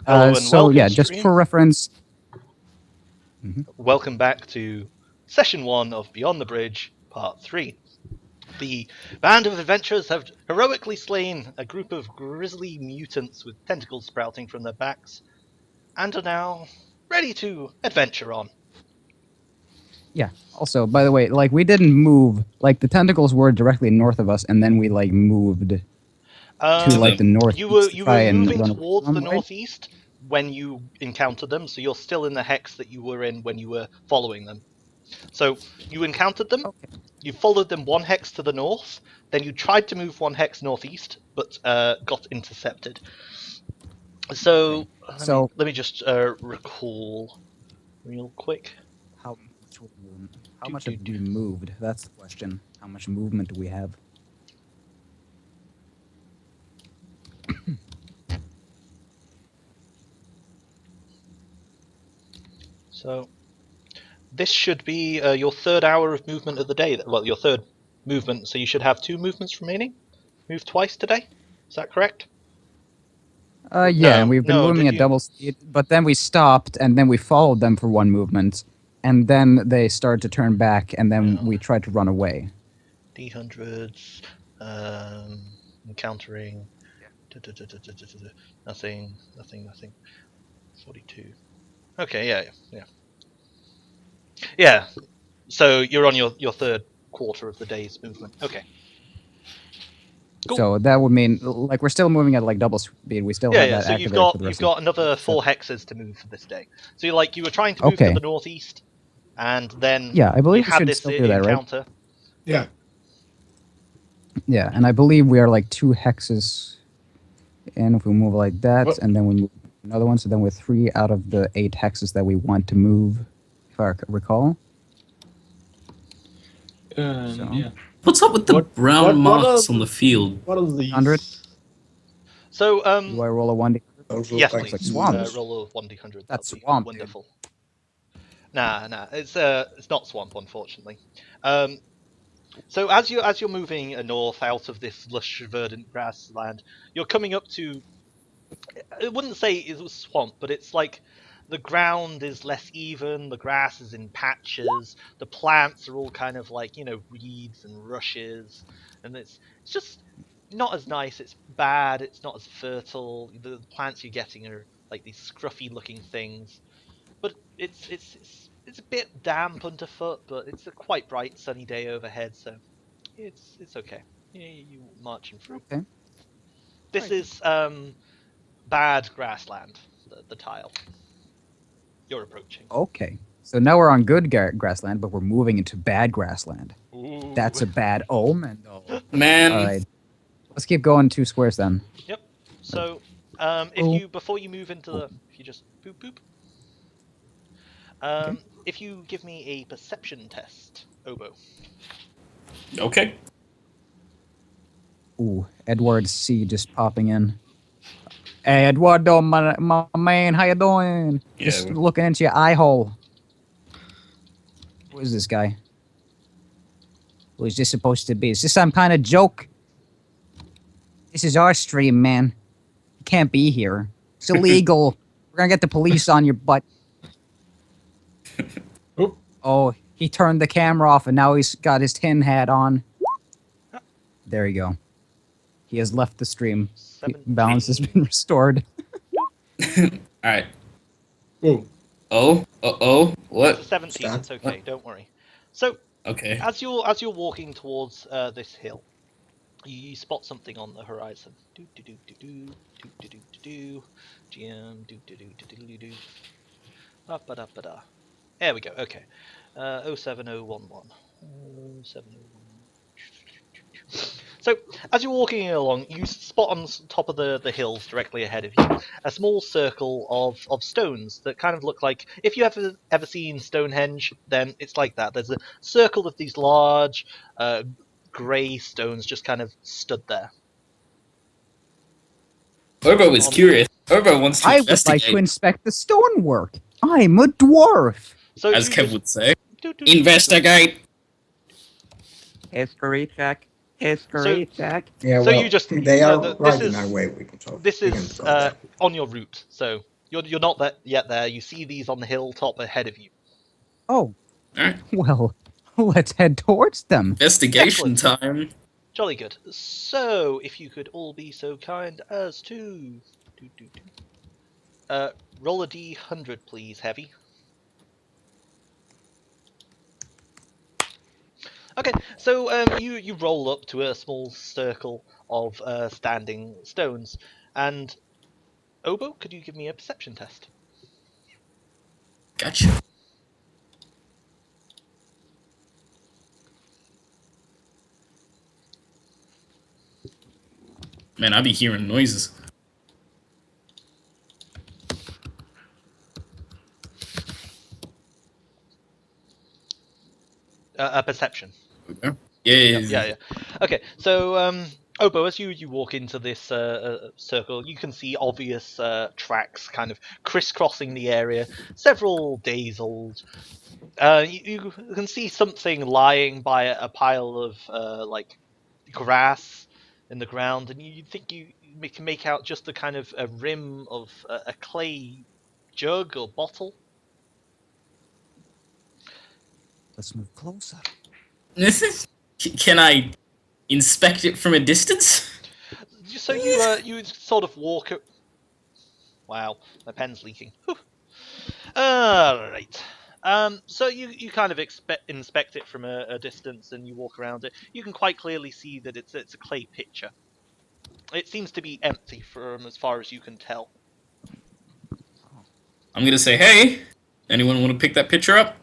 Hello and So welcome, yeah, just stream. for reference. Welcome back to Session 1 of Beyond the Bridge, Part 3. The band of adventurers have heroically slain a group of grisly mutants with tentacles sprouting from their backs, and are now ready to adventure on. Yeah. Also, by the way, like we didn't move. Like the tentacles were directly north of us, and then we like moved to like the northeast You were to try and moving run away towards from the them, right? northeast when you encountered them, so you're still in the hex that you were in when you were following them. So you encountered them, Okay. you followed them one hex to the north, then you tried to move one hex northeast, but got intercepted. So Okay. So let me just recall real quick. how much were we, how Do, much do, have do. we moved? That's the question. How much movement do we have? So this should be your third hour of movement of the day. Well, your third movement, so you should have 2 movements remaining. Move twice today. Is that correct? Yeah, and we've been No. moving Did at you? double speed, but then we stopped, and then we followed them for one movement, and then they started to turn back, and then No. we tried to run away. D100s. Encountering. Nothing. 42. Okay. Yeah. So you're on your third quarter of the day's movement. Okay. Cool. So that would mean like we're still moving at like double speed. We still have that So you've activated for got the you've rest of got another the 4 hexes to move for this day. So you were trying to move to Okay. the northeast, and then Yeah, I you believe we had should this still do that, right? encounter. Yeah. Yeah, and I believe we are like 2 hexes in if we move like that, What? and then we move another one. So then we're 3 out of the 8 hexes that we want to move, if I recall. So. Yeah. What's up with the brown what marks are on the field? What are 100. these? So Do I roll a 1d? Those yes, look please. like like swamps. Roll a 1d100. That's That'll be swamp, dude. wonderful. Nah. It's not swamp, unfortunately. So as you're moving north out of this lush, verdant grassland, you're coming up to. I wouldn't say it was swamp, but it's like the ground is less even. The grass is in patches. The plants are all kind of like reeds and rushes, and it's just not as nice. It's bad. It's not as fertile. The plants you're getting are like these scruffy looking things, but it's a bit damp underfoot. But it's a quite bright sunny day overhead, so it's okay. You marching through. Okay. This Right. is bad grassland, the tile you're approaching. Okay. So now we're on good grassland, but we're moving into bad grassland. Ooh. That's a bad omen, though. Man, All right. Let's keep going 2 squares then. Yep. So, Oh. before you move into if you just boop. Okay. If you give me a perception test, Obo. okay. Ooh, Edward C just popping in. Hey, Eduardo, my man, how you doing? Yeah. Just looking into your eye hole. Who is this guy? Who is this supposed to be? Is this some kind of joke? This is our stream, man. You can't be here. It's illegal. We're gonna get the police on your butt. Oop. Oh, he turned the camera off and now he's got his tin hat on. There you go. He has left the stream. 17. Balance has been restored. All right. Ooh. Oh. What? It's a 17. Stop. It's okay. Don't worry. So Okay. as you're walking towards this hill, you spot something on the horizon. GM. Ba-da-ba-da. There we go. Okay. 07011. 07011. So, as you're walking along, you spot on top of the hills directly ahead of you a small circle of stones that kind of look like, if you ever seen Stonehenge, then it's like that. There's a circle of these large grey stones just kind of stood there. Urbo is curious. Urbo wants to I would like investigate, to inspect the stonework. I'm a dwarf. So as you Kev just would say. do. Investigate. History check. History check. Yeah. So Well, you just they are this right in is our way. We can talk. this we can is talk that. on your route. So You're not yet there. You see these on the hilltop ahead of you. Oh, Alright. well, let's head towards them. Investigation Excellent. time. Jolly good. So, if you could all be so kind as to roll a d100, please, Heavy. Okay, so you roll up to a small circle of standing stones, and Obo, could you give me a perception test? Gotcha. Man, I be hearing noises. A perception. Okay. Yeah. Yeah. Okay, so Obo, as you walk into this circle, you can see obvious tracks kind of crisscrossing the area, several days old. You can see something lying by a pile of like grass in the ground, and you think you can make out just the kind of a rim of a clay jug or bottle. Let's move closer. Can I inspect it from a distance? So you sort of walk. Wow, my pen's leaking. Right. So you kind of inspect it from a distance, and you walk around it. You can quite clearly see that it's a clay pitcher. It seems to be empty from as far as you can tell. I'm gonna say, hey, anyone want to pick that picture up?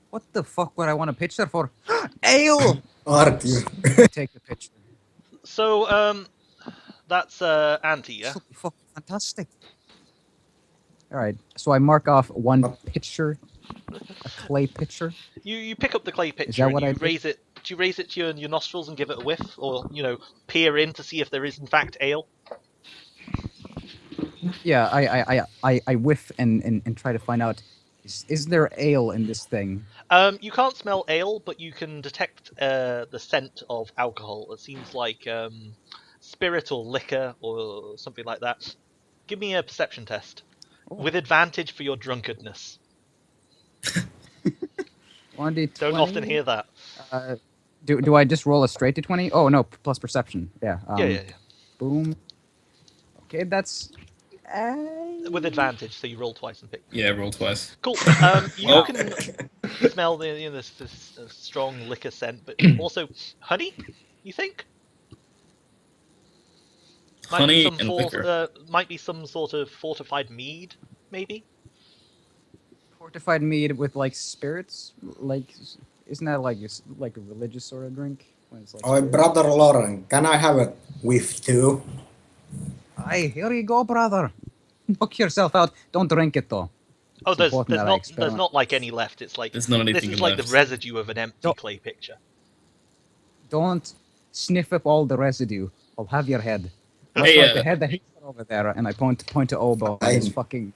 What the fuck would I want a picture for? Ale! Artie. Take the picture. So that's Auntie, yeah. This will be fucking fantastic. All right, so I mark off one picture, a clay picture. You pick up the clay pitcher Is that and what you I did? raise it. Do you raise it to your nostrils and give it a whiff, or peer in to see if there is in fact ale? Yeah, I whiff and try to find out is there ale in this thing? You can't smell ale, but you can detect the scent of alcohol. It seems like spirit or liquor or something like that. Give me a perception test with advantage for your drunkardness. 1d20. Don't often hear that. Do I just roll a straight to 20? Oh no, plus perception. Yeah. Yeah. Boom. Okay, that's. With advantage, so you roll twice and pick. Yeah, roll twice. Cool. You Oh. can smell this strong liquor scent, but also honey. You think? Honey and liquor. Might be some sort of fortified mead, maybe. Fortified mead with like spirits, like isn't that like a religious sort of drink? When it's like Oh, spirits? brother Lauren, can I have a whiff too? Aye, here you go, brother. Knock yourself out. Don't drink it though. Oh, It's there's important that I there's experiment. not like any left. It's like There's not this anything is like left. the residue of an empty Don't- clay pitcher. Don't sniff up all the residue. I'll have your head. Much Hey, like the head that he's got over there, and I point to Obo and his I'm- fucking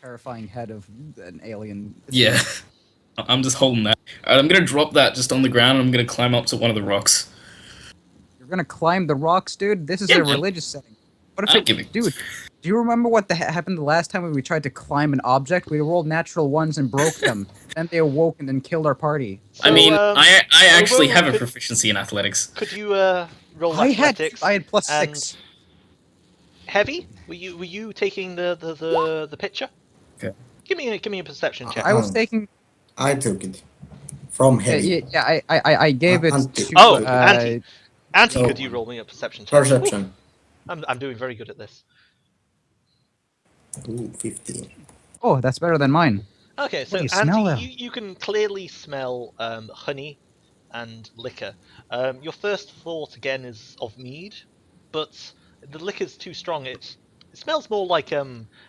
terrifying head of an alien. Yeah. I'm just holding that. Alright, I'm gonna drop that just on the ground and I'm gonna climb up to one of the rocks. You're gonna climb the rocks, dude. This is Yeah, a man. religious setting. What if I'm it, giving. dude? Do you remember what happened the last time when we tried to climb an object? We rolled natural ones and broke them. Then they awoke and then killed our party. I mean, I actually Obo, have a could- proficiency in athletics. Could you roll I had athletics? plus and 6. Heavy? Were you taking the picture? Okay. Give me a perception check. I was taking. I took it from heavy. I gave it Auntie. to. Oh, Auntie. Auntie, Oh. could you roll me a perception check? Perception. I'm doing very good at this. Ooh, 15. Oh, that's better than mine. Okay, so do you smell there? Auntie, you can clearly smell honey and liquor. Your first thought again is of mead, but the liquor's too strong. It smells more like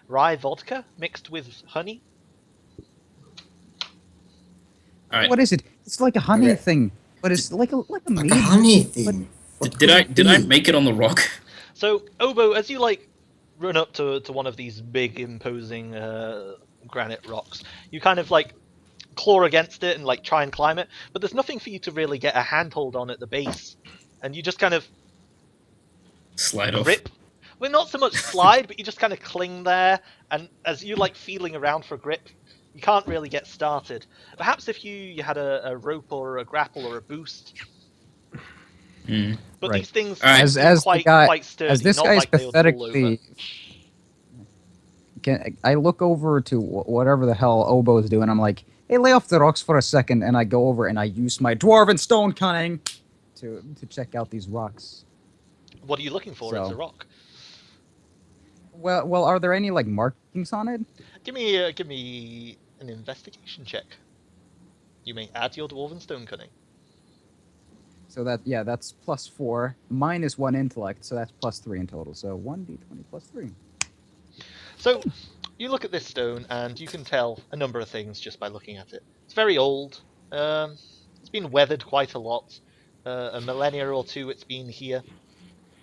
rye vodka mixed with honey. Alright. What is it? It's like a honey Okay. thing, but it's like a Like mead. a honey thing. What Did could I it did I be? make it on the rock? So Obo, as you run up to one of these big imposing granite rocks, you kind of claw against it and try and climb it, but there's nothing for you to really get a handhold on at the base, and you just kind of Slide off. well, not so much slide, but you just kind of cling there, and as you like feeling around for grip, you can't really get started. Perhaps if you had a rope or a grapple or a boost, Hmm. but Right. these things All right. As seem as the guy quite sturdy, as this not guy is like they would fall over. pathetically. I look over to whatever the hell Oboe is doing. I'm like, hey, lay off the rocks for a second, and I go over and I use my dwarven stone cunning to check out these rocks. What are you looking for? It's So- a rock. Well, are there any like markings on it? Give me an investigation check. You may add your dwarven stone cunning. So that's +4 minus 1 intellect, so that's +3 in total. So 1d20 +3. So you look at this stone, and you can tell a number of things just by looking at it. It's very old. It's been weathered quite a lot. A millennia or two it's been here.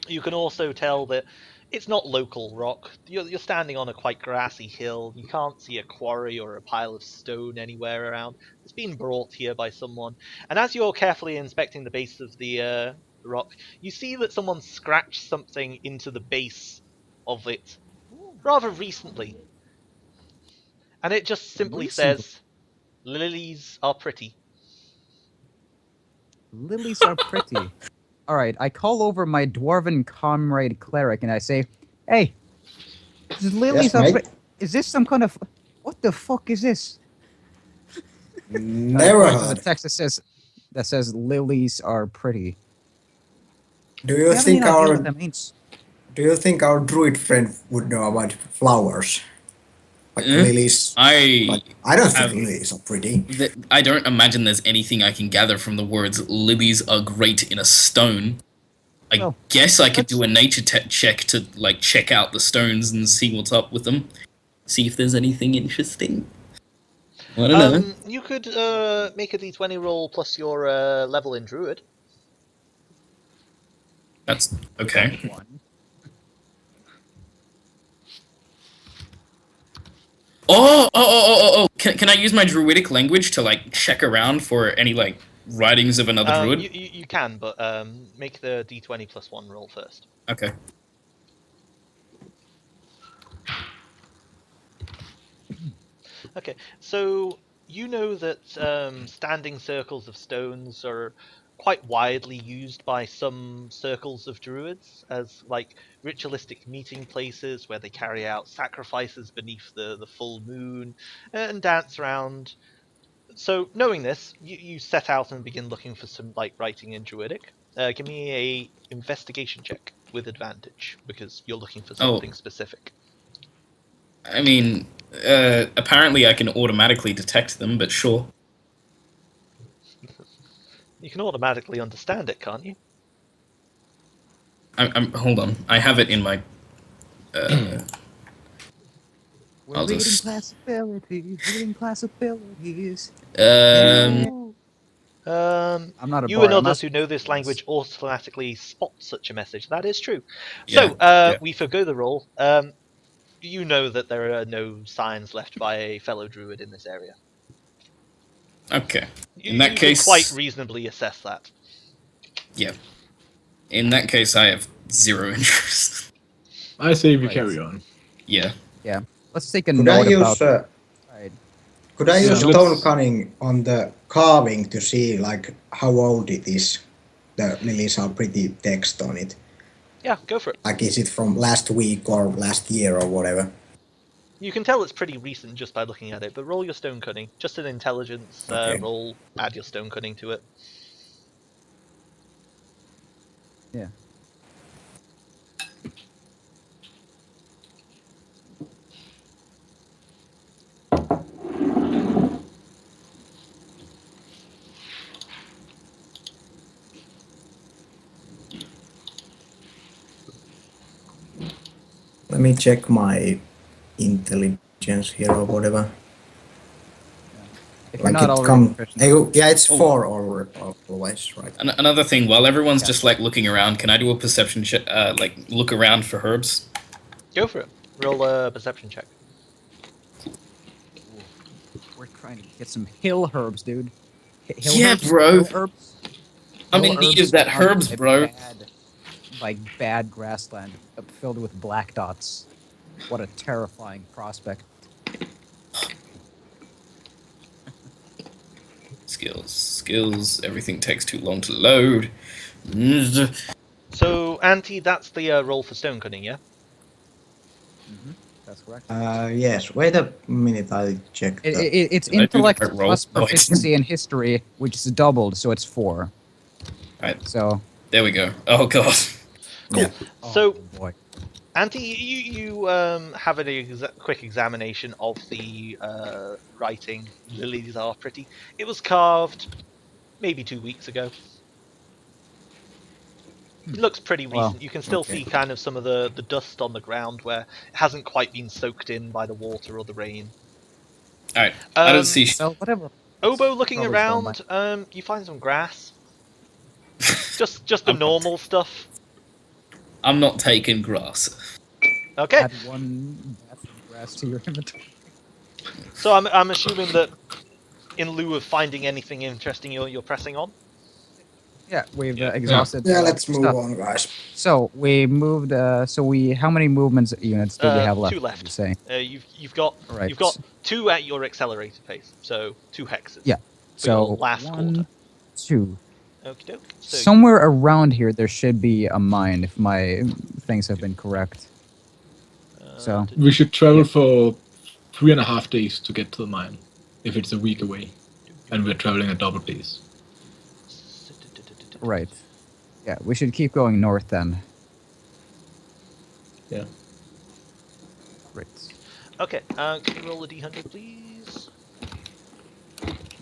You can also tell that it's not local rock. You're standing on a quite grassy hill. You can't see a quarry or a pile of stone anywhere around. It's been brought here by someone. And as you're carefully inspecting the base of the rock, you see that someone scratched something into the base of it rather recently. And it just simply Recently. says, "Lilies are pretty." Lilies are pretty. All right, I call over my dwarven comrade cleric and I say, "Hey, these lilies Yes, are mate. pretty. Is this some kind of what the fuck is this?" Never According to the heard. text that says lilies are pretty. Do Do you you have any think idea our what that means? druid friend would know about flowers? Like Eh? lilies? I I don't think have- lilies are pretty. I don't imagine there's anything I can gather from the words "lilies are great in a stone." I Well, guess I could let's- do a nature check to like check out the stones and see what's up with them, see if there's anything interesting. I don't know. You could make a d20 roll plus your level in druid. That's okay. One. Oh! Can I use my druidic language to like check around for any like writings of another druid? You can, but make the d20 plus 1 roll first. Okay. Okay, so you know that standing circles of stones are quite widely used by some circles of druids as like ritualistic meeting places where they carry out sacrifices beneath the full moon and dance around. So knowing this, you set out and begin looking for some like writing in druidic. Give me a investigation check with advantage because you're looking for something specific. I mean, apparently I can automatically detect them, but sure. You can automatically understand it, can't you? I'm hold on. I have it in my. We're I'll reading just- class abilities. Reading class abilities. Um. I'm not a You bard. and I'm others not- who know this language automatically spot such a message. That is true. Yeah, So, yeah. we forgo the roll. You know that there are no signs left by a fellow druid in this area. Okay. You, In that you case, could quite reasonably assess that. yeah. In that case, I have zero interest. I say we Right. carry on. Yeah. Let's take a Could I note use about. Right. could I Yeah, use let's- stone cunning on the carving to see like how old it is? The lilies are pretty text on it. Yeah, go for it. Like is it from last week or last year or whatever? You can tell it's pretty recent just by looking at it, but roll your stone cunning. Just an intelligence Okay. roll, add your stone cunning to it. Yeah. Let me check my intelligence here or whatever. If you're Like not it already proficient. yeah, it's Oh. 4 always, right? Another thing, while everyone's Yeah. just like looking around, can I do a perception check? Like look around for herbs. Go for it. Roll a perception check. We're trying to get some hill herbs, dude. Hill Yeah, herbs? bro. Hill herbs? I'm Hill in need herbs of that aren't herbs, as bro. bad like bad grassland filled with black dots. What a terrifying prospect. Skills. Everything takes too long to load. So, Auntie, that's the roll for stone cutting, yeah? That's correct. Yes. Wait a minute. I'll check the. It's Did I do the intellect right roll? plus No, I proficiency in history, which is doubled, so it's 4. Right, So. there we go. Oh god. Cool. Yeah. So, Oh, boy. Auntie, you have a quick examination of the writing. Lilies are pretty. It was carved maybe 2 weeks ago. It looks pretty Well, recent. You can still okay. see kind of some of the dust on the ground where it hasn't quite been soaked in by the water or the rain. Alright, I don't see. Well, whatever. Oboe looking Probably still mine. around, you find some grass. Just the I'm- normal stuff. I'm not taking grass. Okay, Add 1 bath of grass to your inventory. so I'm assuming that in lieu of finding anything interesting, you're pressing on. Yeah, we've Yeah. exhausted. Yeah. Let's move stuff. on, guys. So we moved. How many movements units do we have left? 2 Did left. you say? You've got Right. you've got 2 at your accelerated pace, so 2 hexes. Yeah. For your So last 1, quarter. 2. Okie doke. So Somewhere around here, there should be a mine if my things have been correct. so- We should travel for 3.5 days to get to the mine, if it's a week away, and we're traveling a double pace. Right. Yeah, we should keep going north then. Yeah. Great. Okay, can you roll a d100, please?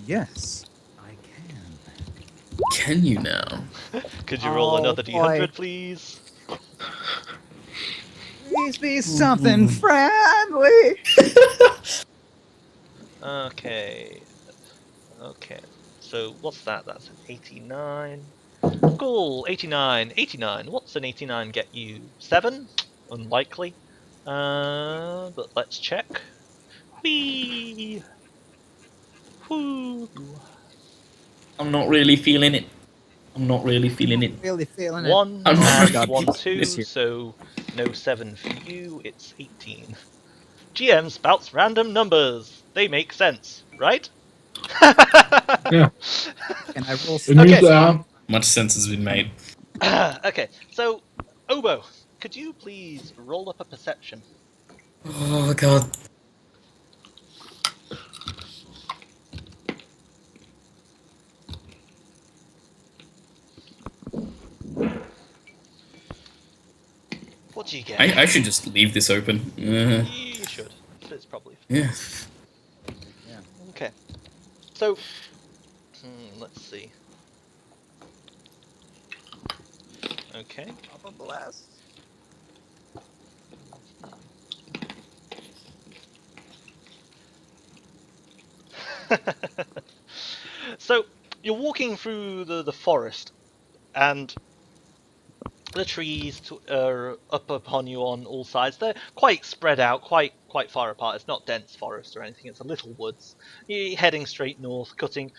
Yes, I can. Can you now? Could you roll Oh, another boy. d100, please? Please be something friendly. Okay. Okay. So what's that? That's an 89. Cool, 89. 89. What's an 89 get you? 7? Unlikely. But let's check. Whee! Whoo! I'm not really feeling it. I'm not really feeling it. Really feeling 1 I'm and not- 1, 2, This here. so no 7 for you, it's 18. GM spouts random numbers. They make sense, right? Yeah. And I roll. It means Okay. Much sense has been made. Okay, so Oboe, could you please roll up a perception? Oh god. What do you get? I should just leave this open. You should. It's probably Yeah. okay. So, let's see. Okay. blast. So you're walking through the forest, and the trees are up upon you on all sides. They're quite spread out, quite far apart. It's not dense forest or anything. It's a little woods. You're heading straight north, cutting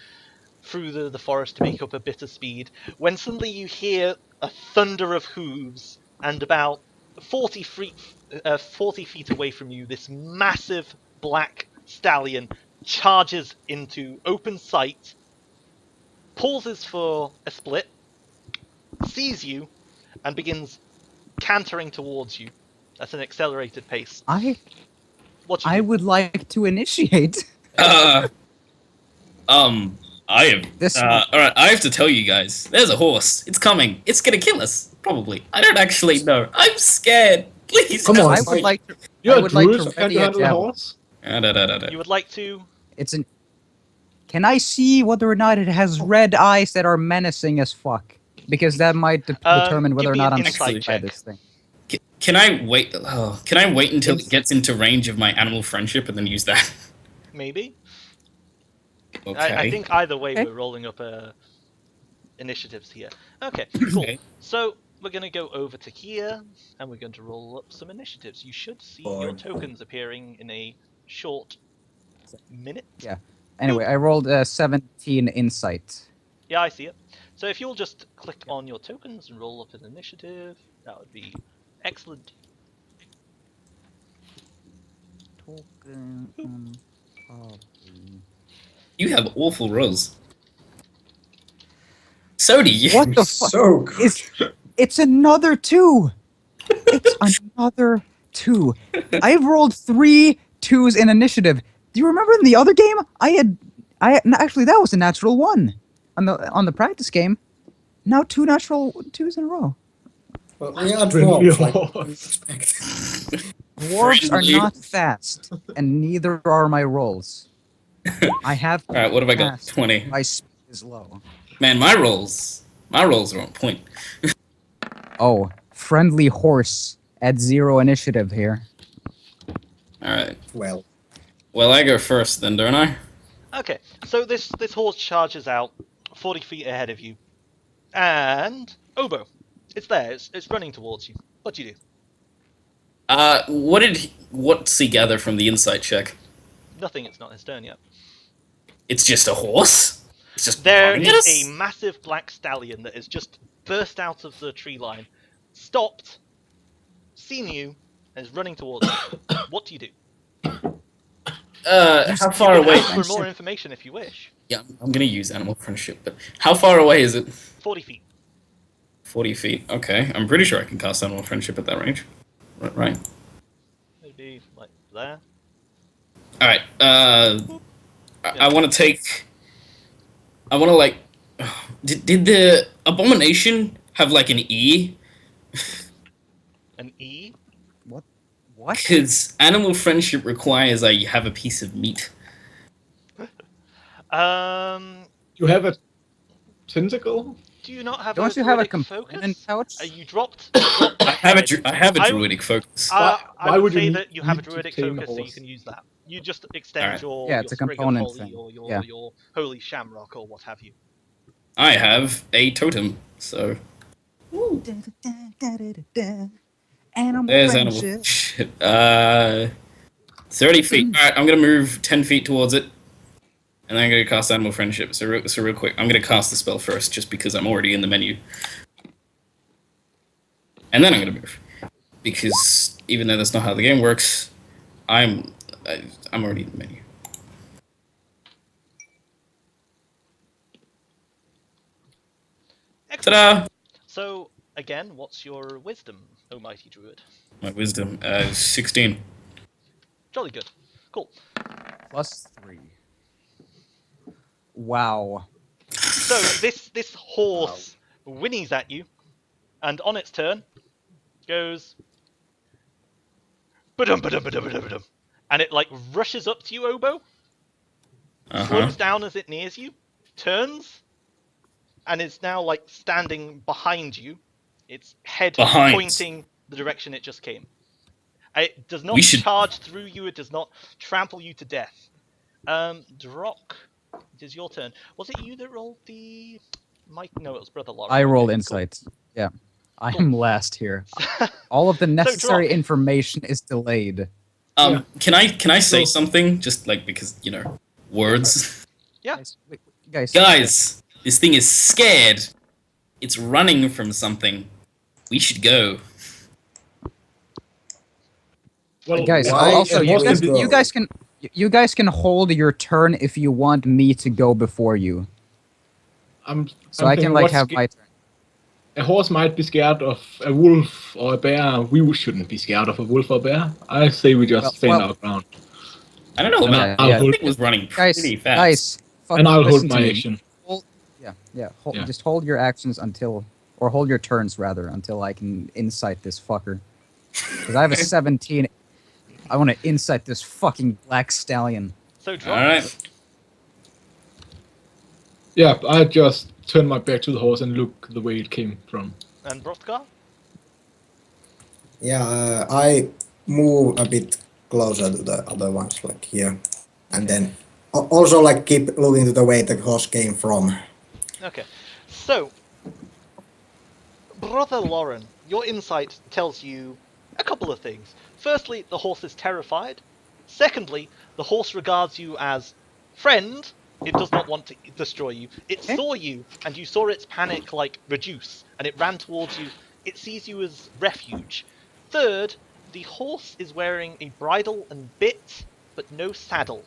through the forest to make up a bit of speed, when suddenly you hear a thunder of hooves, and about 40 feet away from you, this massive black stallion charges into open sight, pauses for a split, sees you, and begins cantering towards you at an accelerated pace. I What you I do? would like to initiate. I have. This- Alright, I have to tell you guys. There's a horse. It's coming. It's gonna kill us. Probably. I don't actually know. I'm scared. Please. Come on, I help would me. like to. You're I a would like druid, to so can't ready you a handle a javelin. horse? You would like to? It's an. Can I see whether or not it has red eyes that are menacing as fuck? Because that might determine whether give or me not an I'm insight affected by check. this thing. Can I wait? Oh, can I wait until it gets into range of my animal friendship and then use that? Maybe. Okay. I think either way Okay. we're rolling up initiatives here. Okay, cool. Okay. So we're going to go over to here, and we're going to roll up some initiatives. You should see your Fine. tokens appearing in a short minute. Yeah. Anyway, I rolled 17 insight. Yeah, I see it. So if you'll just click on your tokens and roll up an initiative. That would be excellent. Token. Probably. You have awful rolls. So do you. What the fuck? So good. It's another 2. It's another 2. I've rolled 3 2s in initiative. Do you remember in the other game? Actually that was a natural 1 on the practice game. Now 2 natural 2s in a row. Well, we are Friendly dwarves, like horse. we expect. Dwarves are Friendly. not fast, and neither are my rolls. I have. All right, what have I got? passed. 20. My speed is low. Man, my rolls are on point. Oh, friendly horse at 0 initiative here. All right. Well, Well, I go first then, don't I? Okay, so this horse charges out 40 feet ahead of you, and Obo, it's there. It's running towards you. What do you do? What's he gather from the insight check? Nothing. It's not his turn yet. It's just a horse. It's just There running at is us? a massive black stallion that has just burst out of the tree line, stopped, seen you, and is running towards you. What do you do? How far You can away? ask for more information if you wish. Yeah, I'm gonna use animal friendship, but how far away is it? 40 feet. 40 feet. Okay, I'm pretty sure I can cast animal friendship at that range. Right. Maybe like there. All right. I want to take. I want to like. Did the abomination have like an E? An E. What? Because animal friendship requires I have a piece of meat. You have a tentacle? Do you not have Don't a you have a druidic component focus? pouch? You dropped. I have a I- druidic focus. I Why would would you say need- that you have a need to druidic tame a focus, so you horse? can use that. You just extend Alright. your Yeah, it's a sprig of component holly thing. or your Yeah. your holy shamrock or what have you. I have a totem, so Animal there's animal friendship. friendship. 30 feet. All right, I'm gonna move 10 feet towards it, and then I'm gonna cast animal friendship. So real quick, I'm gonna cast the spell first, just because I'm already in the menu, and then I'm gonna move, because even though that's not how the game works, I'm already in the menu. Excellent. Ta-da! So again, what's your wisdom, O mighty druid? My wisdom, 16. Jolly good. Cool. +3. Wow. So this horse whinnies at you, and on its turn goes ba-dum, ba-dum, ba-dum, ba-dum, ba-dum, and it like rushes up to you, Obo, slows down as it nears you, turns, and is now like standing behind you. Its head Behind. pointing the direction it just came. It does not We should- charge through you. It does not trample you to death. Drock, it is your turn. Was it you that rolled the? No, it was Brother Lauren. I rolled Okay, cool. insight. Yeah. I Cool. am last here. All of the necessary Drock. information is delayed. Can I say something? Just like because words. Yeah. Guys, Guys, this thing is scared. It's running from something. We should go. Well, guys, Why also a you horse guys, can you go? guys can you guys can hold your turn if you want me to go before you. So I can like have my turn. A horse might be scared of a wolf or a bear. We shouldn't be scared of a wolf or bear. I say we just stand our ground. I don't know, man. Yeah, The thing was running Guys, pretty fast. guys, And I'll hold listen to my me. action. Yeah. Yeah. Just hold your actions or hold your turns rather, until I can insight this fucker. Because I have a 17. I want to insight this fucking black stallion. So Drock, Alright. Yeah, I just turn my back to the horse and look the way it came from. and Brothgar. Yeah, I move a bit closer to the other ones, like here, and then also like keep looking to the way the horse came from. Okay, so Brother Lauren, your insight tells you a couple of things. Firstly, the horse is terrified. Secondly, the horse regards you as friend. It does not want to destroy you. It saw you, and you saw its panic like reduce, and it ran towards you it sees you as refuge. Third, the horse is wearing a bridle and bit, but no saddle.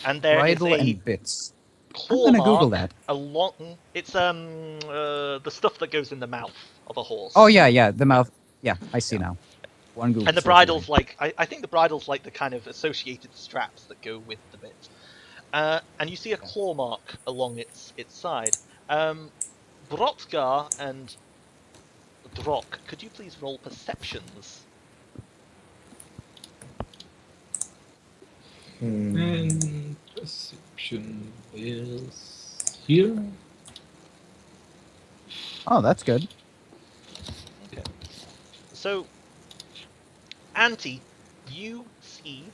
And there is Bridle a and bits. I'm claw gonna mark Google that. along. It's the stuff that goes in the mouth of a horse. Oh yeah, the mouth. Yeah, I see now. One Google. And the search bridle's away. like I think the bridle's like the kind of associated straps that go with the bit. And you see a claw mark along its side. Brotkar and Drok, could you please roll perceptions? And perception is here. Oh, that's good. Okay. So, Auntie, you see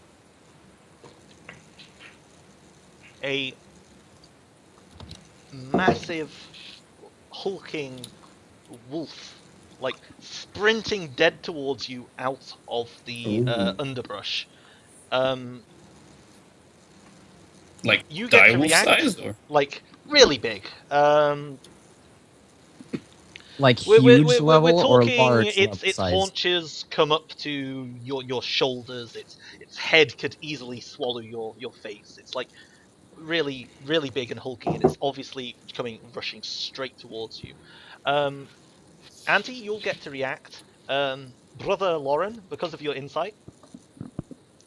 a massive, hulking wolf, like sprinting dead towards you out of the underbrush. Like You get to direwolf react, size, or like really big. Like We're huge level or talking large level its size? haunches come up to your shoulders. Its head could easily swallow your face. It's like really big and hulking, and it's obviously coming rushing straight towards you. Auntie, you'll get to react. Brother Lauren, because of your insight,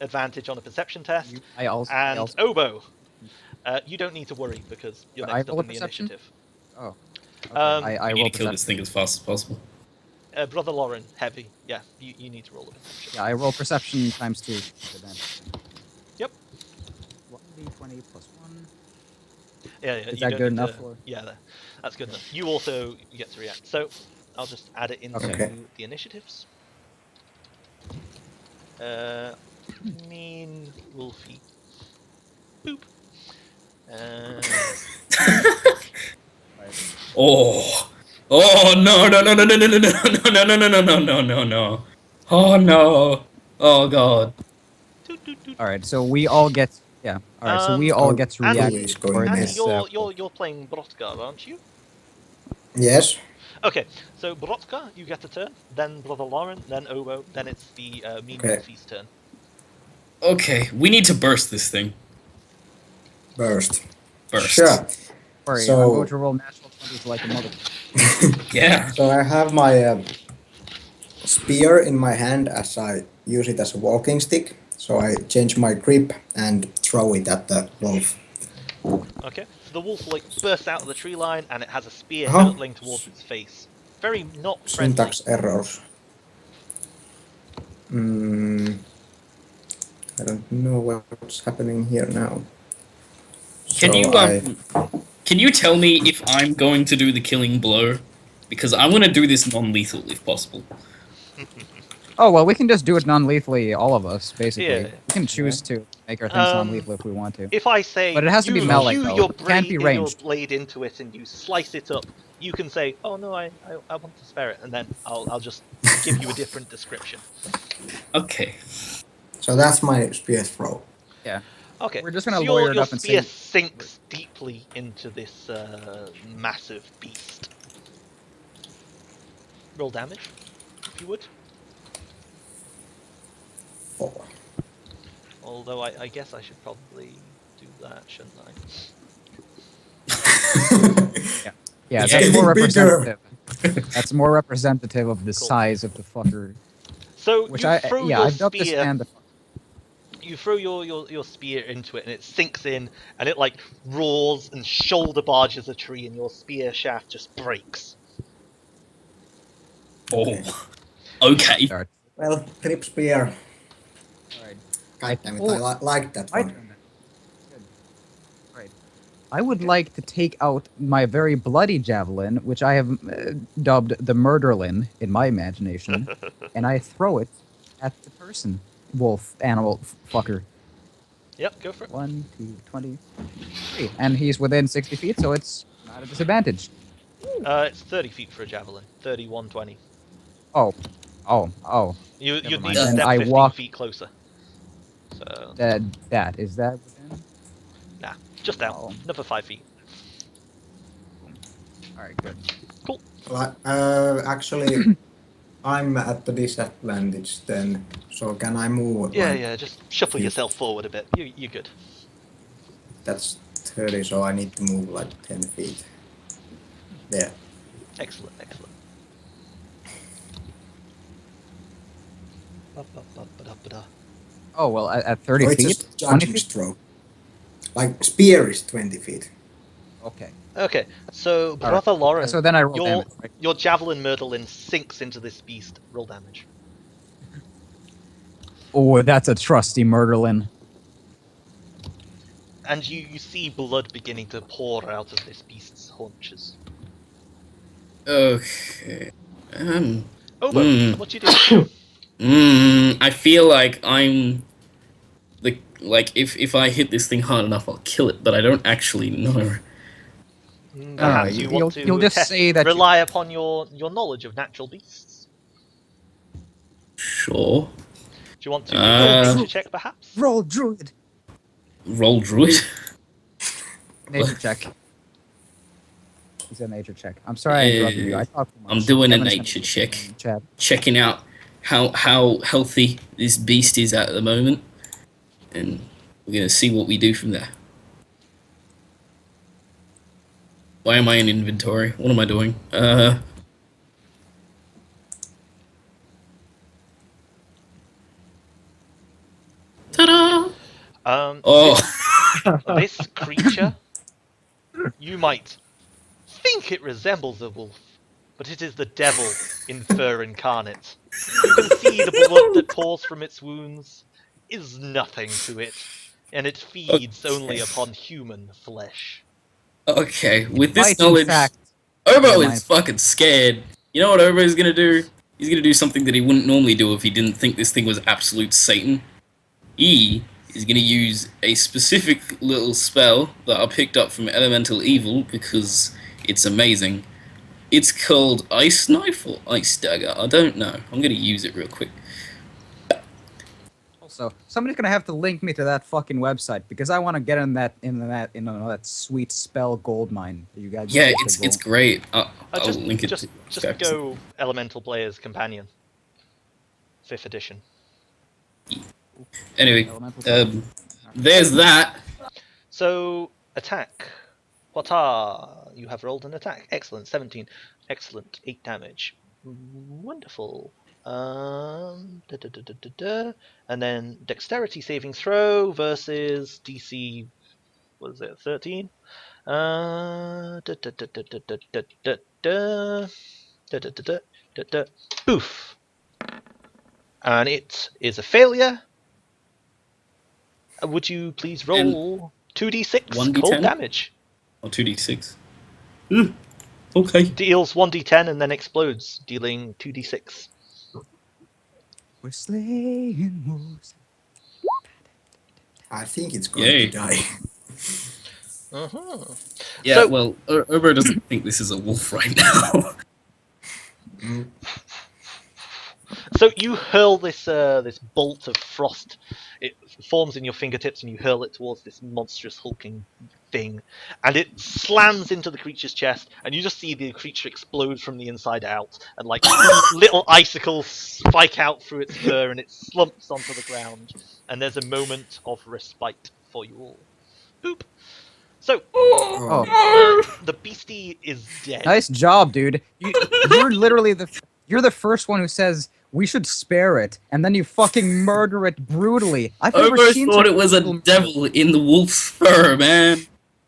advantage on a perception test, I also. and Obo, you don't need to worry because you're I next roll up a in the perception? initiative. Oh. Okay. I we need roll to kill this perception. thing as fast as possible. Brother Lauren, heavy. Yeah, you need to roll a perception. Yeah, I roll perception times 2. Yep. 1d20 plus 1. Yeah, Is you that don't good need enough to- for? Yeah, that's good enough. You also get to react. So I'll just add it into Okay. the initiatives. Mean Wolfie. Boop. Oh, no no no no no no no no no no no no no no no no. Oh no. Oh god. Toot, toot, toot. All right, so we all get. Yeah. All right, so we all Oh, get to Andy- react. who is going for Andy, next? this, you're playing Brotkar, aren't you? Yes. Okay, so Brotkar, you get a turn. Then Brother Lauren, then Obo, then it's the Mean Okay. Wolfie's turn. Okay, we need to burst this thing. Burst. Burst. Sure. Sorry, So- I'm going to roll natural 20s like a mother. Yeah. So I have my spear in my hand as I use it as a walking stick. So I change my grip and throw it at the wolf. Okay, so the wolf like bursts out of the tree line and it has a spear Uh-huh. hurtling towards its face. Very not friendly. Syntax errors. I don't know what's happening here now. Can So you can you tell me if I'm going to do the killing blow? Because I want to do this non-lethal if possible. Oh well, we can just do it non-lethally, all of us, basically. Yeah. We can choose to make our things Um, non-lethal if we want to. If I say, But it has to be you melee, hew though. your It can't be your ranged. blade into it and you slice it up, you can say, "Oh no, I want to spare it," and then I'll just give you a different description. Okay. So that's my spear throw. Yeah. Okay, We're just gonna so lawyer it your up and spear say- sinks deeply into this massive beast. Roll damage, if you would. 4. Although I guess I should probably do that, shouldn't I? Yeah, It's that's more getting bigger. representative. That's more representative of the Cool. size of the fucker. So Which you throw your I've dubbed this spear. man the. You throw your spear into it and it sinks in and it like roars and shoulder barges a tree and your spear shaft just breaks. Oh. Okay. Start. Well, trip spear. Alright. God damn it, pull- I like that I, one. Good. Right. I would like to take out my very bloody javelin, which I have dubbed the Murderlin in my imagination, and I throw it at the person. Wolf, animal, fucker. Yep, go for it. 1, 2, 20, 3. And he's within 60 feet, so it's not a disadvantage. It's 30 feet for a javelin. 31, 20. Oh. You'd need mind. to Then step I 15 walk- feet closer. So, Is that within? nah, just down. Oh. Another 5 feet. Alright, good. Actually, I'm at the disadvantage then. So can I move? Yeah, like, yeah. Just shuffle few- yourself forward a bit. You're good. That's 30, so I need to move like 10 feet. There. Excellent, excellent. Ba-ba-ba-ba-da-ba-da. Oh well, at 30 So it's feet, just 20 judging feet. stroke. Like spear is 20 feet. Okay. Okay, so All right. brother Lauren, So then I roll your damage, right? your javelin Myrtlein sinks into this beast. Roll damage. Oh, that's a trusty Murderlin. And you see blood beginning to pour out of this beast's haunches. Okay. Obo, Mm. what you do? I feel like I'm if I hit this thing hard enough, I'll kill it, but I don't actually know. Perhaps you want you'll to just say that. rely upon your knowledge of natural beasts. Sure. Do you want to make a Uh, nature check, perhaps? Roll druid. Roll druid. Nature check. It's a nature check. I'm sorry I interrupted you. I talked too much. I'm doing a Kevin's nature gonna check. in the chat. Checking out how healthy this beast is at the moment, and we're gonna see what we do from there. Why am I in inventory? What am I doing? Ta-da! Oh. Oh, This creature, you might think it resembles a wolf, but it is the devil in fur incarnate. You can see the blood that pours from its wounds is nothing to it, and it feeds only upon human flesh. okay. With this Might, in knowledge, fact, Obo be is fucking scared. You know what Obo's gonna do? He's gonna do something that he wouldn't normally do if he didn't think this thing was absolute Satan. He is gonna use a specific little spell that I picked up from Elemental Evil because it's amazing. It's called Ice Knife or Ice Dagger. I don't know. I'm gonna use it real quick. Also, somebody's gonna have to link me to that fucking website because I want to get in that sweet spell gold mine. You guys. Yeah, get the it's gold. great. I'll Just, link it. just, just back. go Elemental Player's Companion, 5th edition. Anyway, Elemental. there's that. So, attack. Wata, you have rolled an attack. Excellent, 17. Excellent, 8 damage. Wonderful. And then dexterity saving throw versus DC. What is it? 13. Boof. And it is a failure. Would you please roll 2d6 1d10? cold damage? Or 2d6. Okay. Deals 1d10 and then explodes, dealing 2d6. We're slaying wolves. I think it's going Yay. to die. Uh-huh. Yeah, So- well, Obo doesn't think this is a wolf right now. So you hurl this this bolt of frost. It forms in your fingertips, and you hurl it towards this monstrous hulking thing, and it slams into the creature's chest. And you just see the creature explode from the inside out, and like little icicles spike out through its fur, and it slumps onto the ground. And there's a moment of respite for you all. Boop. So Oh, the beastie is dead. nice job, dude. You're literally you're the first one who says we should spare it, and then you fucking murder it brutally. I've never Obo seen thought such it was a brutal murder. devil in the wolf's fur, man.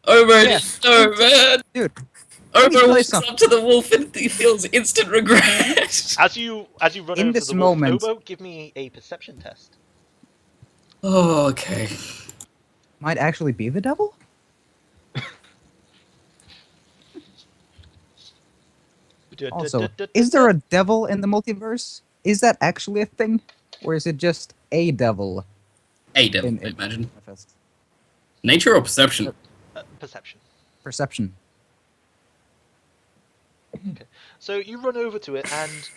Obo Yeah. didn't know, man. Dude, let me Obo tell you walks something. up to the wolf and he feels instant regret. As you run In over to this the wolf, moment- Obo, give me a perception test. Oh, okay. Might actually be the devil? Also, is there a devil in the multiverse? Is that actually a thing? Or is it just a devil? A devil, in I imagine. manifest? Nature or perception? Perception? Perception. So you run over to it and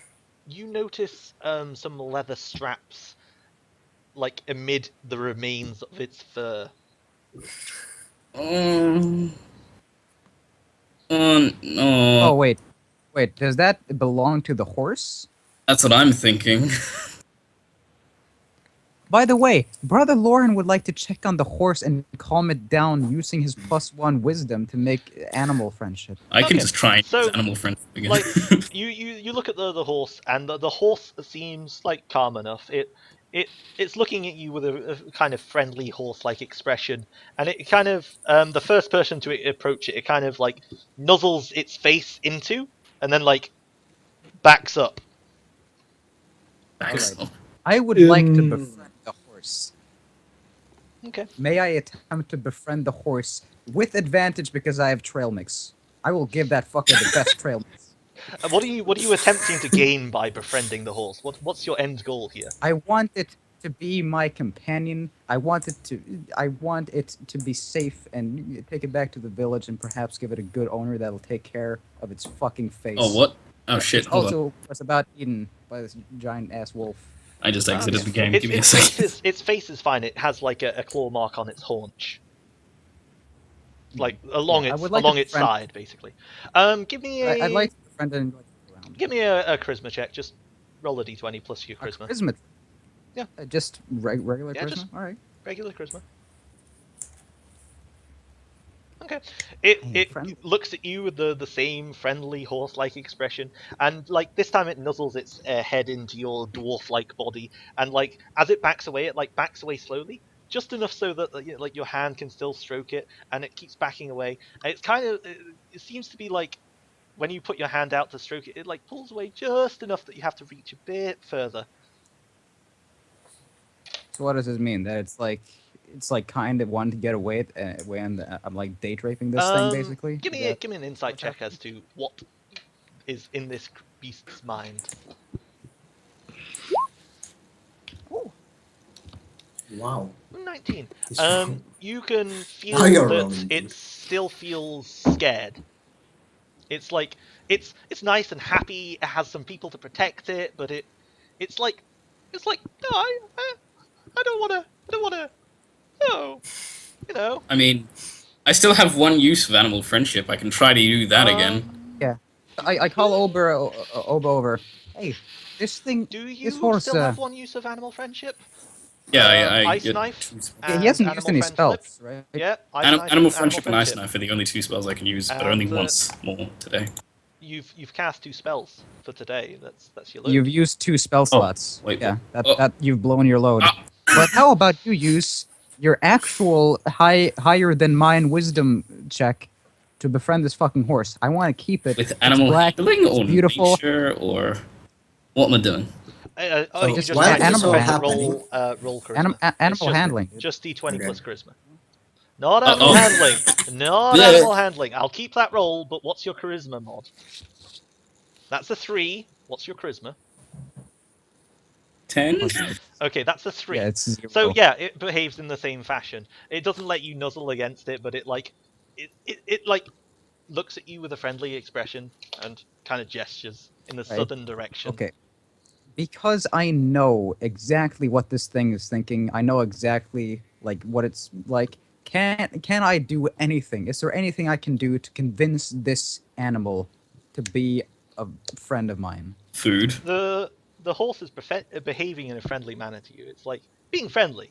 you notice some leather straps, like amid the remains of its fur. No. Oh, wait. Wait, does that belong to the horse? That's what I'm thinking. By the way, Brother Lauren would like to check on the horse and calm it down using his +1 wisdom to make animal friendship. I can Okay, just try and so, use animal friendship again. Like you look at the horse, and the horse seems like calm enough. It's looking at you with a kind of friendly horse-like expression, and it kind of the first person to approach it, it kind of like nuzzles its face into, and then like backs up. Backs Alright. up. I would like to Um, befriend the horse. Okay. May I attempt to befriend the horse with advantage because I have trail mix? I will give that fucker the best trail mix. What are you attempting to gain by befriending the horse? What's your end goal here? I want it to be my companion. I want it to be safe and take it back to the village and perhaps give it a good owner that'll take care of its fucking face. Oh, what? Oh, shit. Hold on. Also, was about eaten by this giant ass wolf. I just exited the game. Its, Give me a its, second. its face is fine. It has like a claw mark on its haunch, like along Yeah, I its would like to along its befriend- side, basically. Give me a I'd like to befriend it and like around. give me a charisma check. Just roll a d20 plus your A charisma. charisma. Yeah. Just regular Yeah, charisma. just- All right. Regular charisma. Okay. It Hey, it friendly. looks at you with the same friendly horse-like expression, and like this time it nuzzles its head into your dwarf-like body, and like as it backs away, it like backs away slowly, just enough so that like your hand can still stroke it, and it keeps backing away. And it's kind of it seems to be like when you put your hand out to stroke it, it like pulls away just enough that you have to reach a bit further. So what does this mean? That it's like kind of wanting to get away when I'm like date raping this thing basically. Give Is me that- give me an insight what's check as to what is in this beast's mind. Wow. 19. This round. You can feel Now you're that rolling. it still feels scared. It's like it's nice and happy. It has some people to protect it, but it's like no, I don't want to. No, you know. I mean, I still have one use of animal friendship. I can try to do that again. I call Oba over. Hey, this thing. Do you This horse. still have one use of animal friendship? Yeah, I Ice get knife? two spells. He hasn't And used animal any friendship? spells, right? Yeah, ice Animal, knife animal and friendship and ice knife are the only two spells I can use, but only And, once more today. You've cast 2 spells for today. That's your load. You've used 2 spell slots. wait, yeah, oh. that you've blown your load. Ah. But how about you use your actual higher than mine wisdom check to befriend this fucking horse? I want to keep it. With It's animal black, handling it's or beautiful. nature or what am I doing? Oh, you just just why have is to this all roll charisma. Animal just, handling. Just D20 Okay. plus charisma. Not animal Uh-oh. handling. Not Bleh. animal handling. I'll keep that roll, but what's your charisma mod? That's a 3. What's your charisma? 10? Okay, that's a 3. Yeah, it's 0. So yeah, it behaves in the same fashion. It doesn't let you nuzzle against it, but it like it like looks at you with a friendly expression and kind of gestures in the Right. southern direction. Okay. Because I know exactly what this thing is thinking, I know exactly like what it's like. Can I do anything? Is there anything I can do to convince this animal to be a friend of mine? Food. The horse is behaving in a friendly manner to you. It's like being friendly.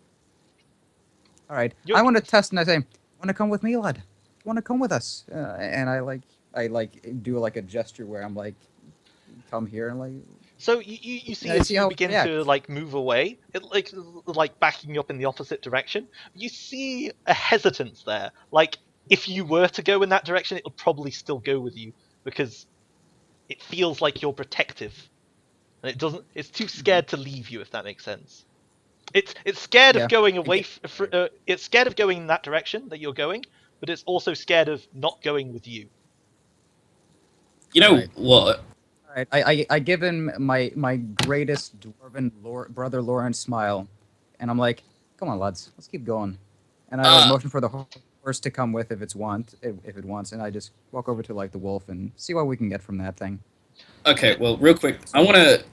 All right. You're- I want to test, and I say, "Want to come with me, lad? Want to come with us?" And I do like a gesture where I'm like, "Come here," and like, So you see Yeah, as see you how it begin to reacts. like move away, it like backing up in the opposite direction. You see a hesitance there. Like if you were to go in that direction, it would probably still go with you because it feels like you're protective, and it doesn't. It's too scared to leave you, if that makes sense. It's scared Yeah. of going away. It's scared of going in that direction that you're going, but it's also scared of not going with you. You know Right. what? all right. I give him my greatest dwarven brother Lawrence smile, and I'm like, "Come on, lads, let's keep going." And I like, motion for the horse to come with if it wants, and I just walk over to like the wolf and see what we can get from that thing. Okay, well, real quick, I want to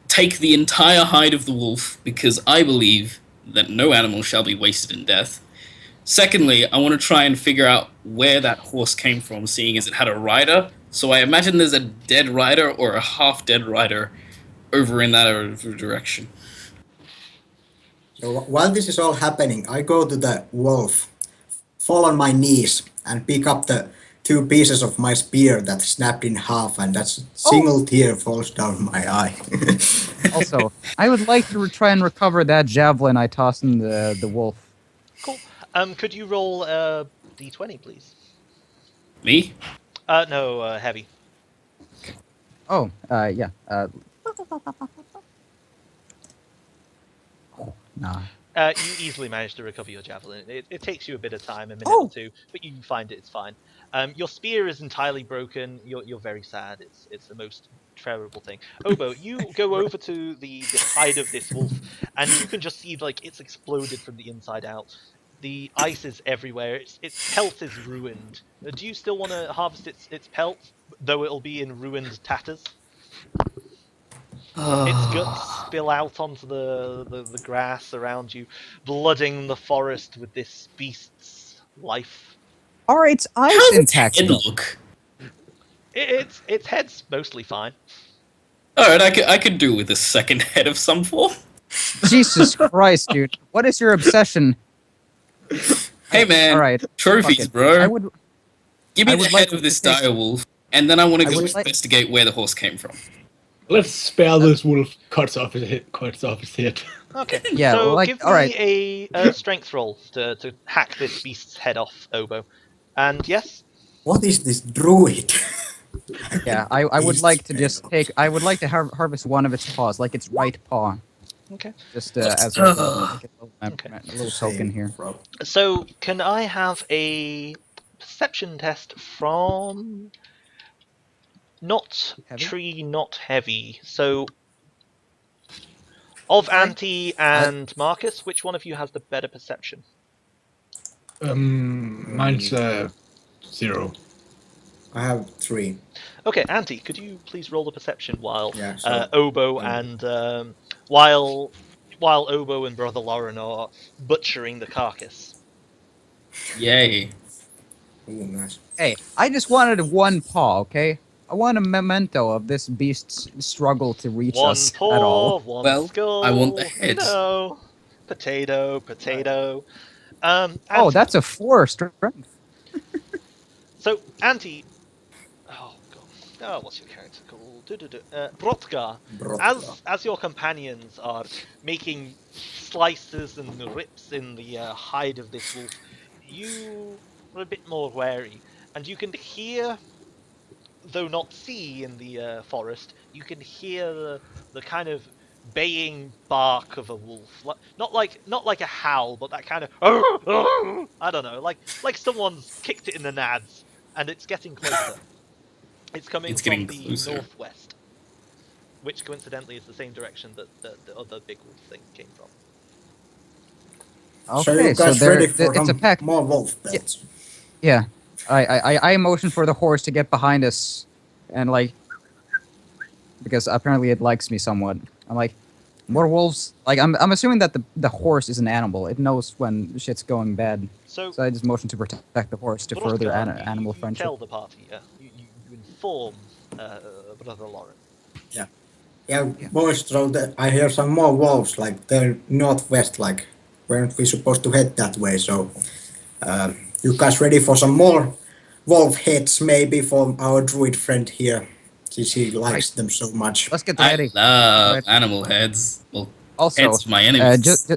take the entire hide of the wolf because I believe that no animal shall be wasted in death. Secondly, I want to try and figure out where that horse came from, seeing as it had a rider So I imagine there's a dead rider or a half dead rider over in that direction. So while this is all happening, I go to the wolf, fall on my knees, and pick up the 2 pieces of my spear that snapped in half, and that single tear falls down my eye. Also, I would like to try and recover that javelin I tossed in the wolf. Cool. Could you roll d20, please? Me? No, heavy. Oh, yeah. Oh, nah. You easily manage to recover your javelin. It takes you a bit of time, a minute Oh! or two, but you find it's fine. Your spear is entirely broken. You're very sad. It's the most terrible thing. Obo, you go over to the hide of this wolf, and you can just see like it's exploded from the inside out. The ice is everywhere. Its pelt is ruined. Do you still want to harvest its pelt, though it'll be in ruined tatters? Its guts spill out onto the grass around you, blooding the forest with this beast's life. Are its eyes How's its intact? head though? look? Its head's mostly fine. Alright, I could do with a second head of some form. Jesus Christ, dude! What is your obsession? Hey man, All right, trophies, fuck it. bro. I would. Give me I the would head like of this to take- dire wolf, and then I want to I go would like- investigate where the horse came from. Let's spare this wolf. Cuts off his head. Okay. Yeah, So like- give me alright. a strength roll to hack this beast's head off, Obo. And yes, What is this druid? Yeah, I would Beast's like to head just off. take. I would like to harvest one of its paws, like its right paw, okay. just as a, like Okay. a little token here. From- So can I have a perception test from not Heavy? tree, not heavy? So of Sorry? Anti and Marcus, which one of you has the better perception? Mine's 0. I have 3. Okay, Anti, could you please roll the perception while Yeah, so- Obo and while Obo and Brother Lauren are butchering the carcass? Yay. Ooh, nice. Hey, I just wanted one paw, okay? I want a memento of this beast's struggle to reach One us paw, at all. one Well, skull. I want the heads. No. Potato. Oh, Anti, that's a 4 strength. so Anti. Oh god. Oh, what's your character called? Brotka. Brotka. As your companions are making slices and rips in the hide of this wolf, you are a bit more wary, and you can hear, though not see in the forest, you can hear the kind of baying bark of a wolf. Not like a howl, but that kind of I don't know, like someone's kicked it in the nads, and it's getting closer. It's coming It's from getting the closer. northwest, which coincidentally is the same direction that the other big wolf thing came from. So Okay, you so guys there, ready for it's a pack. more wolf belts? Yeah, I motion for the horse to get behind us, and like, because apparently it likes me somewhat. I'm like, more wolves. Like I'm assuming that the horse is an animal. It knows when shit's going bad. So, So I just motion to protect the horse to further Brotka, animal you friendship. tell the party, you inform Brother Lauren. Yeah, boys, so that I hear some more wolves, like they're northwest, like weren't we supposed to head that way? So, you guys ready for some more wolf heads, maybe from our druid friend here, since he likes them so much. Let's get I ready. love Right. animal heads. Well, Also, heads of my enemies.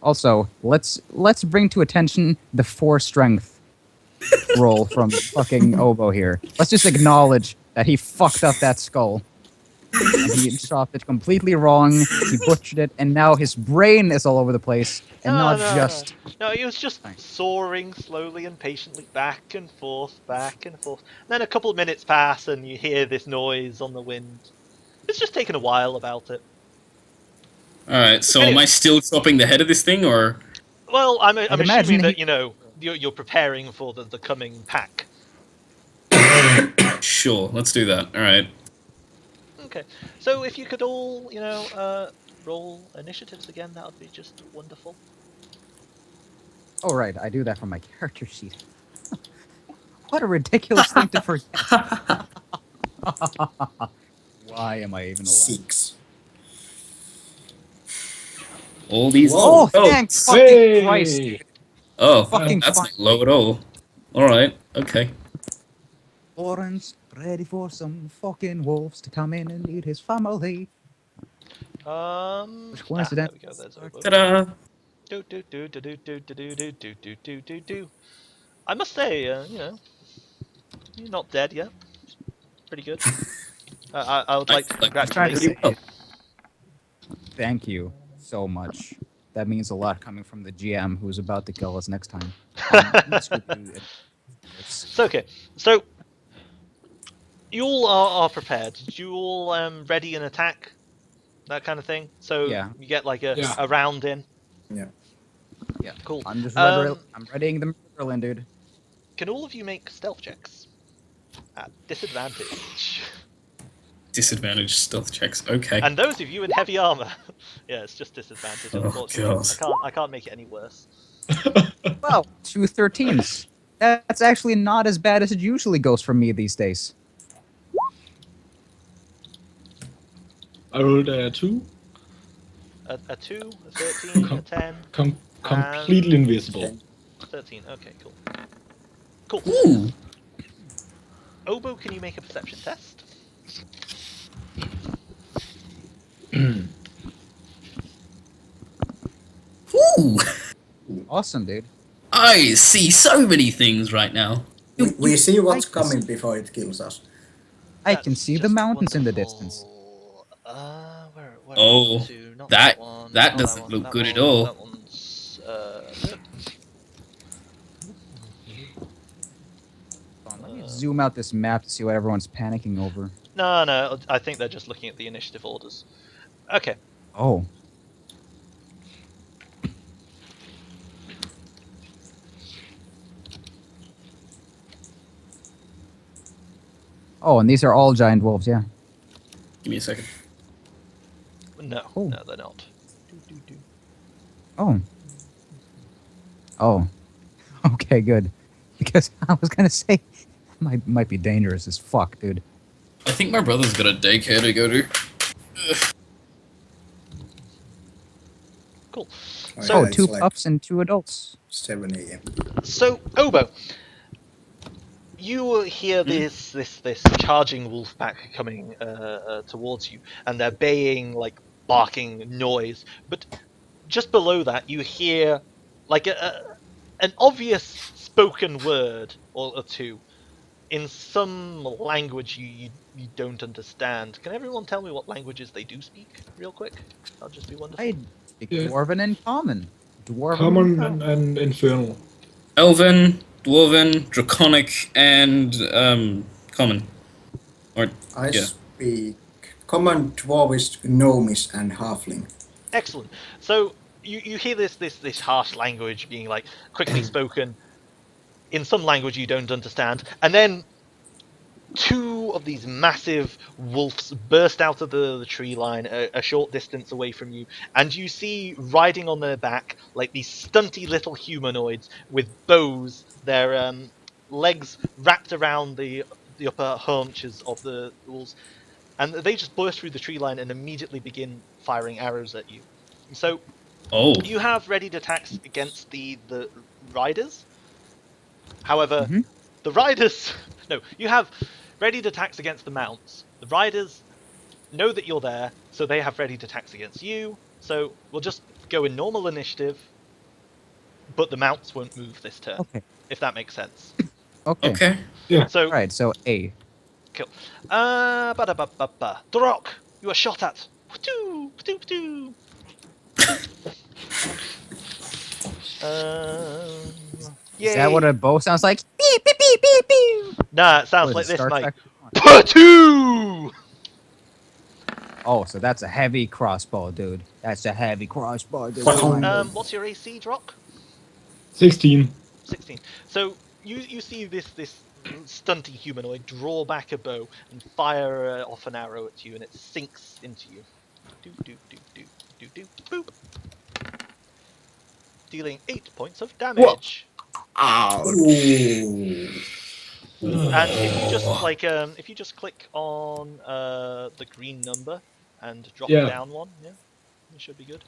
also, let's bring to attention the 4 strength roll from fucking Obo here. Let's just acknowledge that he fucked up that skull. And he chopped it completely wrong. He butchered it, and now his brain is all over the place, and not just. No, he was just Thanks. soaring slowly and patiently back and forth. Then a couple of minutes pass, and you hear this noise on the wind. It's just taken a while about it. Alright, so am I still chopping the head of this thing, or? Well, I'm imagine assuming that he- you're preparing for the coming pack. Sure, let's do that. Alright. Okay, so if you could all roll initiatives again, that would be just wonderful. Oh right, I do that from my character sheet. What a ridiculous thing to forget. Why am I even alive? 6. All these. Whoa. Oh, thank s- fucking Christ! Hey! Oh, Fucking that's fine. not low at all. All right. Okay. Lawrence, ready for some fucking wolves to come in and eat his family. Which There coincidence? we go. There's Obo. Ta-da! Do do do do do do do do do do do do do. I must say, you know, you're not dead yet. Pretty good. I would like to Like, I'm trying to congratulate you. say pretty well. thank you so much. That means a lot coming from the GM who's about to kill us next time. Let's go do it. So okay, so you all are prepared. You all ready an attack, that kind of thing. So Yeah. you get like Yeah. a round in. Yeah. Yeah. Cool. I'm just Um, I'm readying the Merlin, dude. Can all of you make stealth checks at disadvantage? Disadvantage stealth checks. Okay. And those of you in heavy armor, yeah, it's just disadvantage. Oh, Unfortunately, God. I can't make it any worse. Well, 2 13s. That's actually not as bad as it usually goes for me these days. I rolled a 2. A 2, a 13, a 10, Completely invisible. 13. Okay, cool. Cool. Ooh. Obo, can you make a perception test? Ooh. Awesome, dude. I see so many things right now. We see what's I can coming see- before it kills us. I can That's see the just mountains in the wonderful. distance. Where Oh, are we to? Not that- one. that not doesn't one, look that good at one, all. That one's good. Hold on, let me zoom out this map to see what everyone's panicking over. No, I think they're just looking at the initiative orders. Okay. Oh. Oh, and these are all giant wolves, yeah. Give me a second. No, Cool. no, they're not. Oh. Oh. Okay, good. Because I was gonna say, might be dangerous as fuck, dude. I think my brother's got a daycare to go to. Cool. Oh, So- yeah, Oh, 2 it's like pups and 2 adults. 7 a.m. So, Obo, you hear this charging wolf pack coming towards you, and they're baying, like barking noise. But just below that, you hear like an obvious spoken word or two in some language you don't understand. Can everyone tell me what languages they do speak, real quick? That'll just be wonderful. I speak Yeah. Dwarven and Common. Dwarven Common and and Infernal. Elven, Dwarven, Draconic, and Common. Or I yeah. speak Common, Dwarvish, Gnomish, and Halfling. Excellent. So you hear this harsh language being like quickly spoken in some language you don't understand, and then two of these massive wolves burst out of the tree line a short distance away from you, and you see riding on their back like these stunty little humanoids with bows, their legs wrapped around the upper haunches of the wolves, and they just burst through the tree line and immediately begin firing arrows at you. So Oh. you have readied attacks against the riders. However, Mhm. the riders no, you have readied attacks against the mounts. The riders know that you're there, so they have readied attacks against you. So we'll just go in normal initiative, but the mounts won't move this turn, Okay. if that makes sense. Okay. Okay. So Alright, so A. kill. Ba-da-ba-ba-ba. Dorok, you are shot at. Patoo, patoo, patoo. Is that what Yay. a bow sounds like? Beep, beep, beep, beep, beep. Nah, it Or sounds is like it this, Star mate. Trek? Patoo! Oh, so that's a heavy crossbow, dude. That's a heavy crossbow, dude. What's your AC, Drock? 16. 16. So you see this stunty humanoid draw back a bow and fire off an arrow at you, and it sinks into you. Do do do do do do boop. Dealing 8 points of damage. Ooh. And if you just if you just click on the green number and drop Yeah. down one, yeah, it should be good.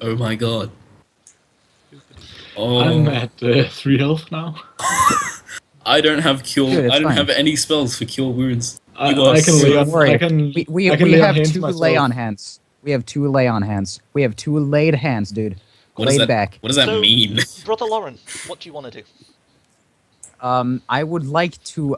Oh my god. I'm Oh, at 3 health now. I don't have cure. Dude, it's I don't fine. have any spells for cure wounds. I You are can so- lay Don't on. worry. I can. We I can lay on have hands two myself. lay on hands. We have two lay on hands. We have two laid hands, dude. What does Laid that? back. What does that So- mean? Brother Lauren, what do you want to do? I would like to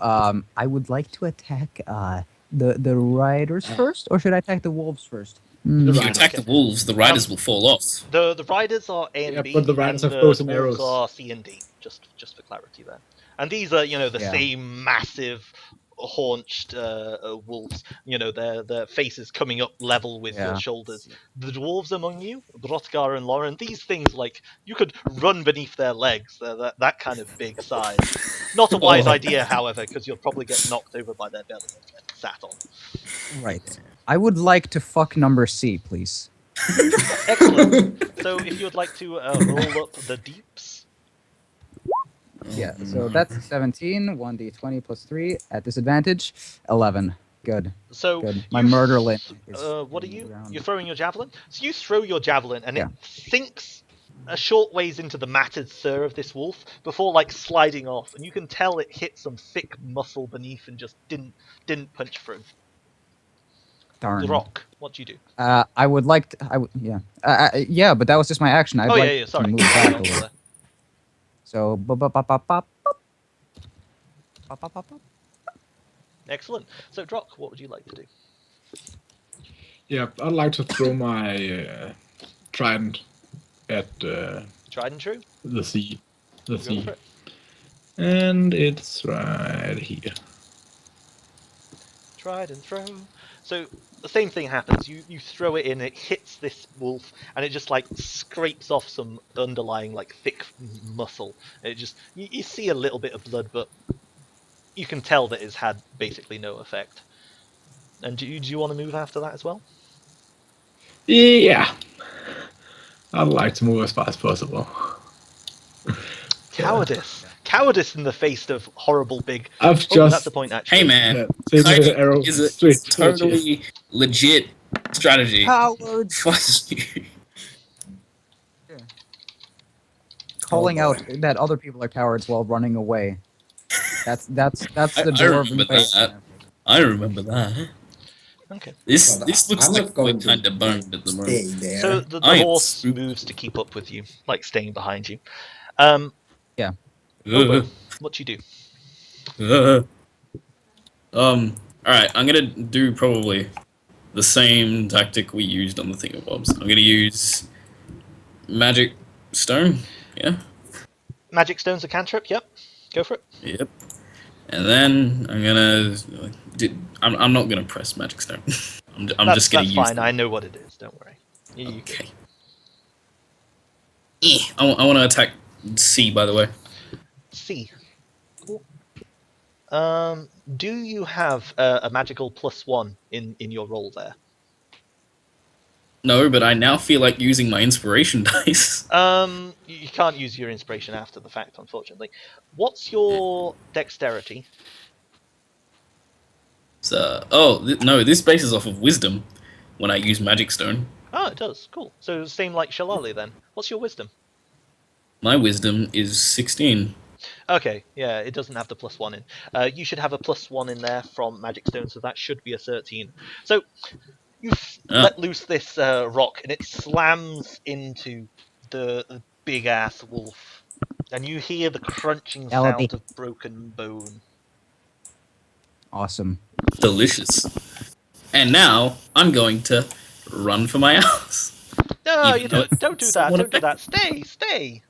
attack the riders first, or should I attack the wolves first? The If you riders. attack the wolves, the riders will fall off. The riders are A and Yeah, B, but the riders and have the bows and wolves arrows. are C and D. Just for clarity there. And these are the Yeah. same massive haunched wolves. Their faces coming up level with your Yeah. shoulders. The dwarves among you, Brotkar and Lauren, these things you could run beneath their legs. They're that kind of big size. Not a wise Oh. idea, however, because you'll probably get knocked over by their belly and get sat on. Right. I would like to fuck number C, please. Excellent. So if you would like to roll up the deeps. Yeah. So that's 17. 1d20 plus 3 at disadvantage. 11. Good. So Good. My you murder limp. Is what are in you? the ground. You're throwing your javelin. So you throw your javelin, and Yeah. it sinks a short ways into the matted fur of this wolf before sliding off, and you can tell it hit some thick muscle beneath and just didn't punch through. Darn. The rock. What do you do? I would like to. Yeah. Yeah, but that was just my action. I'd Oh like yeah. Sorry. to move back a little. So. Excellent. So Drock, what would you like to do? Yeah, I'd like to throw my trident at Tried and true. the sea. The Go sea. for it. And it's right here. Tried and throw. So the same thing happens. You throw it in, it hits this wolf, and it just scrapes off some underlying thick muscle. It just you see a little bit of blood, but you can tell that it's had basically no effect. And do you want to move after that as well? Yeah. I'd like to move as fast as possible. Cowardice. Cowardice in the face of horrible big. I've Oh, just that's the point actually. Hey man, taken kiting an arrow is a straight to the chest. totally legit strategy. Cowards. Fuck you. Calling Oh, out that other people are cowards while running away. That's the I dwarven remember way. that. I remember that. Okay. This But this looks I'm like not we're going to kind of burned at the moment. Stay there. So the I am horse spooked. moves to keep up with you, staying behind you. Uh, What do you do? all right, I'm gonna do probably the same tactic we used on the thingamabobs. I'm gonna use magic stone. Yeah. Magic stone's a cantrip. Yep. Go for it. Yep. And then I'm gonna. I'm not gonna press magic stone. I'm just gonna that's use. fine. I know what it is. Don't worry. You Okay. I want to attack C, by the way. C. Cool. Do you have a magical +1 in your roll there? No, but I now feel like using my inspiration dice. You can't use your inspiration after the fact, unfortunately. What's your dexterity? So, no, this bases off of wisdom when I use magic stone. Oh, it does. Cool. So same like Shalali then. What's your wisdom? My wisdom is 16. Okay, yeah, it doesn't have the +1 in. You should have a +1 in there from Magic Stone, so that should be a 13. So you let loose this rock, and it slams into the big ass wolf, and you hear the crunching That would be- sound of broken bone. Awesome. Delicious. And now I'm going to run for my house. No, Even you though don't do that. someone Don't do that. Stay.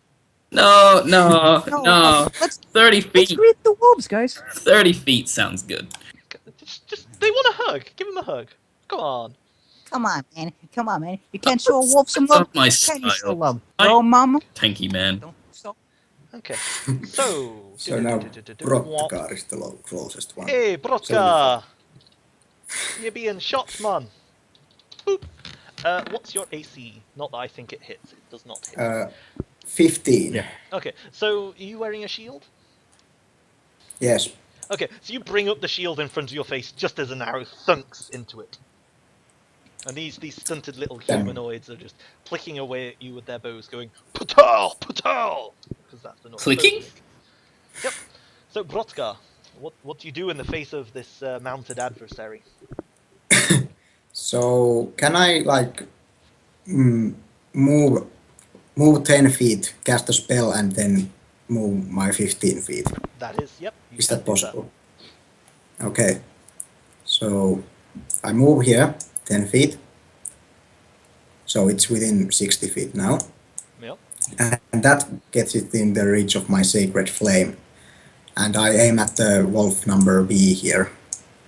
No. 30 Let's feet. greet the wolves, guys. 30 feet sounds good. Just they want a hug. Give them a hug. Come on. Come on, man. Come on, man. You can't show a wolf some That's love. not my Can you show style. love? Bro, mama. Tanky man. Don't stop. Okay. So. So now Brotkar is the closest one. Hey, Brotka! You're being shot, man. Boop. What's your AC? Not that I think it hits. It does not hit. 15. Yeah. Okay, so are you wearing a shield? Yes. Okay, so you bring up the shield in front of your face just as an arrow thunks into it. And these stunted little Damn. humanoids are just clicking away at you with their bows, going "Patal, Patal," because that's the noise bows Clicking? make. Yep. So Brotka, what do you do in the face of this mounted adversary? So can I like move 10 feet, cast a spell, and then move my 15 feet? That is, yep. You Is can that do possible? Okay. So I move here 10 feet. So it's within 60 feet now. Yep. And that gets it in the reach of my sacred flame. And I aim at the wolf number B here,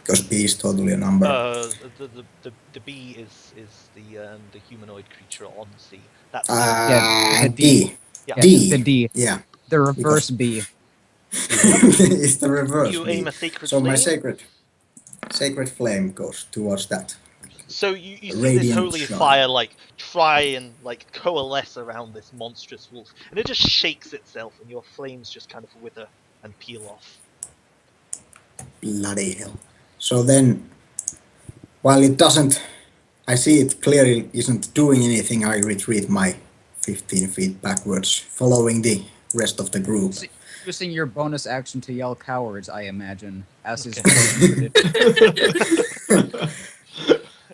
because B is totally a number. The bee is the humanoid creature on C. That's Yeah, the D. yeah. D. The D. Yeah. The reverse B. It's the reverse. You B. aim a sacred So my flame. sacred flame goes towards that. So you see this Radiant holy shine. fire like try and like coalesce around this monstrous wolf, and it just shakes itself, and your flames just kind of wither and peel off. Bloody hell. So then, while it doesn't, I see it clearly isn't doing anything, I retreat my 15 feet backwards, following the rest of the group. Using your bonus action to yell cowards, I imagine, as is Okay. tradition.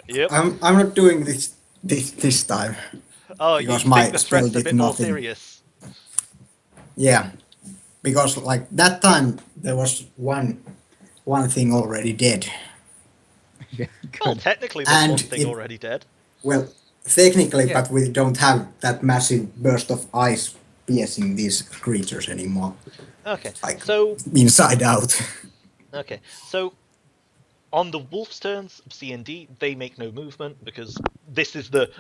Yep. I'm not doing this time. Oh, you Because think my the spell threat's a did bit more nothing. serious? Yeah, because like that time there was one thing already dead. Well, Good. technically, there's And one thing it- already dead. Well, technically, Yeah. but we don't have that massive burst of ice piercing these creatures anymore, Okay. like So inside out. okay. So on the wolf's turns, C and D, they make no movement because this is the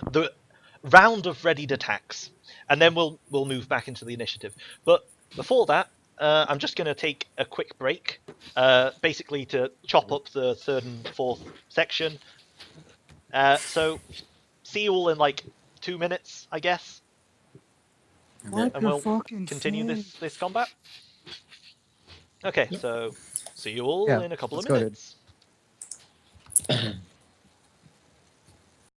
round of readied attacks, and then we'll move back into the initiative. But before that, I'm just going to take a quick break, basically to chop up the third and fourth section. So see you all in like 2 minutes, I guess, Yeah. and we'll continue this combat. Okay, so see you all Yeah, in a couple of let's go, dude. minutes.